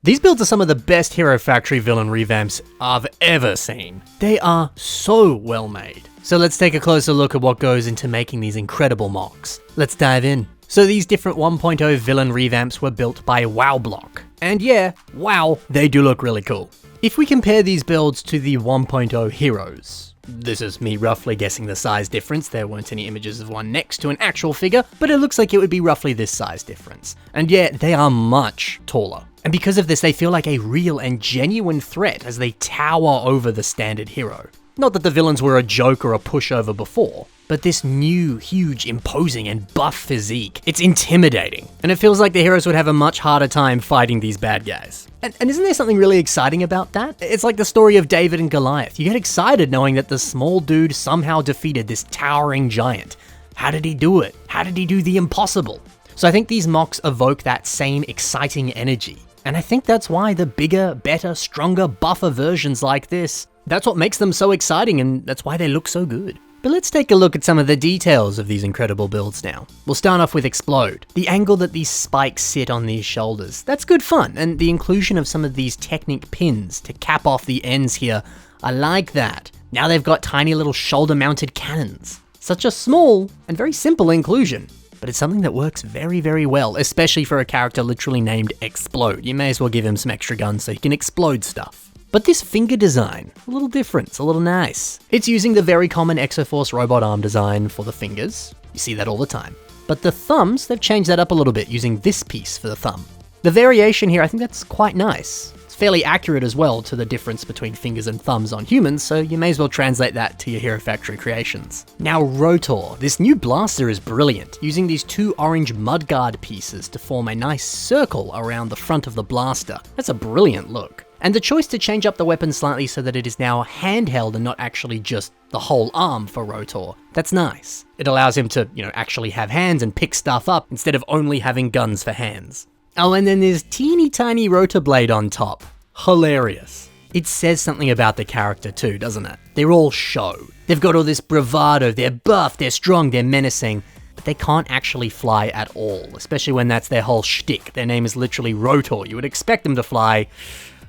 These builds are some of the best Hero Factory villain revamps I've ever seen. They are so well made. So let's take a closer look at what goes into making these incredible mocks. Let's dive in. So these different 1.0 villain revamps were built by WoWblock. And yeah, wow, they do look really cool. If we compare these builds to the 1.0 heroes, this is me roughly guessing the size difference. There weren't any images of one next to an actual figure, but it looks like it would be roughly this size difference. And yeah, they are much taller. And because of this, they feel like a real and genuine threat as they tower over the standard hero. Not that the villains were a joke or a pushover before, but this new, huge, imposing and buff physique, it's intimidating. And it feels like the heroes would have a much harder time fighting these bad guys. And isn't there something really exciting about that? It's like the story of David and Goliath. You get excited knowing that the small dude somehow defeated this towering giant. How did he do it? How did he do the impossible? So I think these mocks evoke that same exciting energy. And I think that's why the bigger, better, stronger, buffer versions like this, that's what makes them so exciting, and that's why they look so good. But let's take a look at some of the details of these incredible builds now. We'll start off with Explode. The angle that these spikes sit on these shoulders, that's good fun, and the inclusion of some of these Technic pins to cap off the ends here, I like that. Now they've got tiny little shoulder-mounted cannons. Such a small and very simple inclusion. But it's something that works very, very well, especially for a character literally named Explode. You may as well give him some extra guns so he can explode stuff. But this finger design, a little different, it's a little nice. It's using the very common Exoforce robot arm design for the fingers. You see that all the time. But the thumbs, they've changed that up a little bit using this piece for the thumb. The variation here, I think that's quite nice. It's fairly accurate as well to the difference between fingers and thumbs on humans, so you may as well translate that to your Hero Factory creations. Now Rotor, this new blaster is brilliant, using these two orange mudguard pieces to form a nice circle around the front of the blaster. That's a brilliant look. And the choice to change up the weapon slightly so that it is now handheld and not actually just the whole arm for Rotor, that's nice. It allows him to, actually have hands and pick stuff up instead of only having guns for hands. Oh, and then there's teeny tiny rotor blade on top. Hilarious. It says something about the character too, doesn't it? They're all show. They've got all this bravado, they're buff, they're strong, they're menacing, but they can't actually fly at all, especially when that's their whole shtick. Their name is literally Rotor. You would expect them to fly,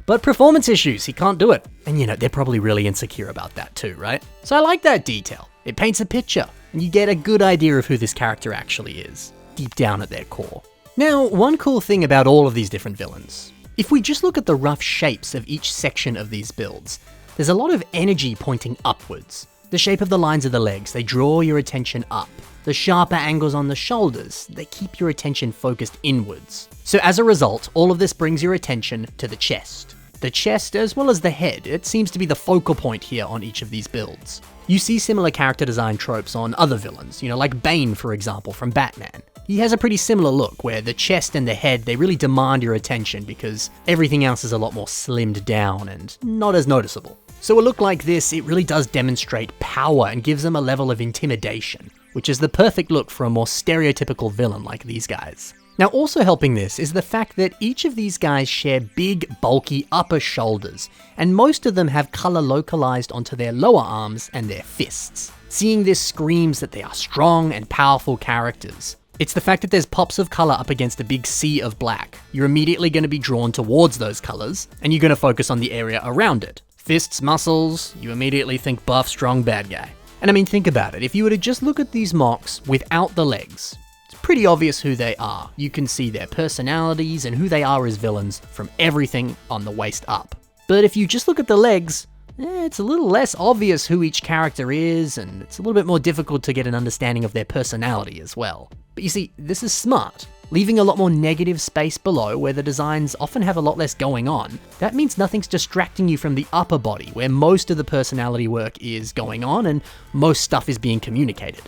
but performance issues, he can't do it. And they're probably really insecure about that too, right? So I like that detail. It paints a picture, and you get a good idea of who this character actually is, deep down at their core. Now, one cool thing about all of these different villains, if we just look at the rough shapes of each section of these builds, there's a lot of energy pointing upwards. The shape of the lines of the legs, they draw your attention up. The sharper angles on the shoulders, they keep your attention focused inwards. So as a result, all of this brings your attention to the chest. The chest as well as the head, it seems to be the focal point here on each of these builds. You see similar character design tropes on other villains, like Bane for example from Batman. He has a pretty similar look where the chest and the head, they really demand your attention because everything else is a lot more slimmed down and not as noticeable. So a look like this, it really does demonstrate power and gives them a level of intimidation, which is the perfect look for a more stereotypical villain like these guys. Now also helping this is the fact that each of these guys share big, bulky upper shoulders, and most of them have color localized onto their lower arms and their fists. Seeing this screams that they are strong and powerful characters. It's the fact that there's pops of color up against a big sea of black. You're immediately going to be drawn towards those colors, and you're going to focus on the area around it. Fists, muscles, you immediately think buff, strong, bad guy. And I mean, think about it. If you were to just look at these mocks without the legs, it's pretty obvious who they are. You can see their personalities and who they are as villains from everything on the waist up. But if you just look at the legs, it's a little less obvious who each character is, and it's a little bit more difficult to get an understanding of their personality as well. But you see, this is smart. Leaving a lot more negative space below where the designs often have a lot less going on. That means nothing's distracting you from the upper body where most of the personality work is going on and most stuff is being communicated.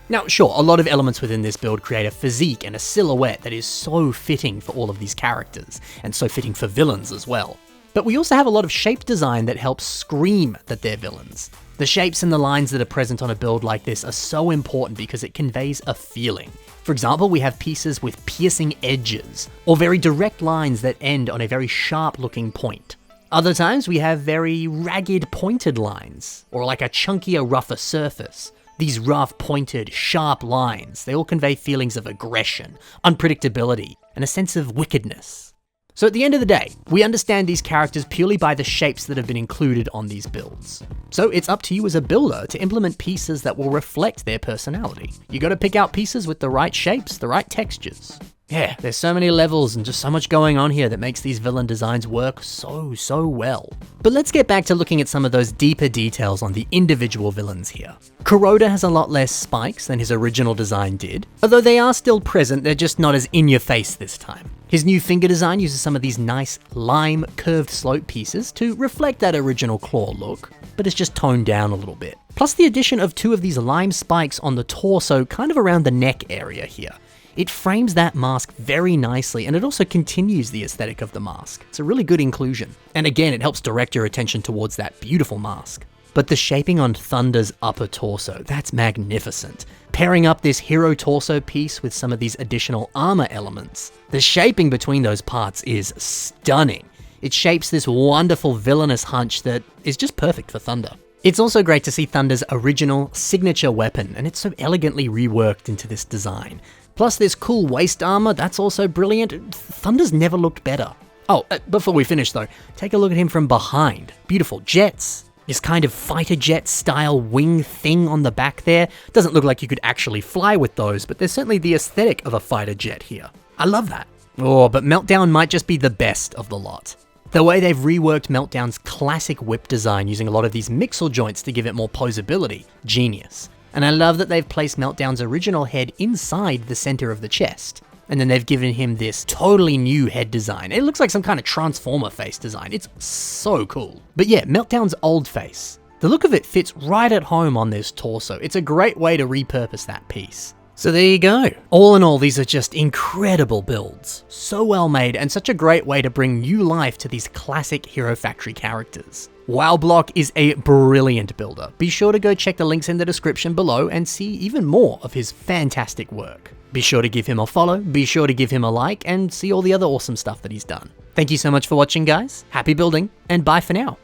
Now sure, a lot of elements within this build create a physique and a silhouette that is so fitting for all of these characters, and so fitting for villains as well. But we also have a lot of shape design that helps scream that they're villains. The shapes and the lines that are present on a build like this are so important because it conveys a feeling. For example, we have pieces with piercing edges, or very direct lines that end on a very sharp looking point. Other times we have very ragged pointed lines, or like a chunkier, rougher surface. These rough, pointed, sharp lines, they all convey feelings of aggression, unpredictability, and a sense of wickedness. So at the end of the day, we understand these characters purely by the shapes that have been included on these builds. So it's up to you as a builder to implement pieces that will reflect their personality. You gotta pick out pieces with the right shapes, the right textures. Yeah, there's so many levels and just so much going on here that makes these villain designs work so well. But let's get back to looking at some of those deeper details on the individual villains here. Rotor has a lot less spikes than his original design did. Although they are still present, they're just not as in your face this time. His new finger design uses some of these nice lime curved slope pieces to reflect that original claw look, but it's just toned down a little bit. Plus the addition of 2 of these lime spikes on the torso kind of around the neck area here. It frames that mask very nicely, and it also continues the aesthetic of the mask. It's a really good inclusion. And again, it helps direct your attention towards that beautiful mask. But the shaping on Thunder's upper torso, that's magnificent. Pairing up this hero torso piece with some of these additional armor elements, the shaping between those parts is stunning. It shapes this wonderful villainous hunch that is just perfect for Thunder. It's also great to see Thunder's original signature weapon, and it's so elegantly reworked into this design. Plus this cool waist armor, that's also brilliant. Thunder's never looked better. Oh, before we finish though, take a look at him from behind. Beautiful jets. This kind of fighter jet style wing thing on the back there. Doesn't look like you could actually fly with those, but there's certainly the aesthetic of a fighter jet here. I love that. Oh, but Meltdown might just be the best of the lot. The way they've reworked Meltdown's classic whip design using a lot of these mixel joints to give it more posability, genius. And I love that they've placed Meltdown's original head inside the center of the chest. And then they've given him this totally new head design. It looks like some kind of Transformer face design. It's so cool. But yeah, Meltdown's old face. The look of it fits right at home on this torso. It's a great way to repurpose that piece. So there you go. All in all, these are just incredible builds. So well made and such a great way to bring new life to these classic Hero Factory characters. WowBlock is a brilliant builder. Be sure to go check the links in the description below and see even more of his fantastic work. Be sure to give him a follow, be sure to give him a like, and see all the other awesome stuff that he's done. Thank you so much for watching, guys. Happy building, and bye for now.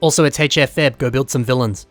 Also, it's HF Feb, go build some villains.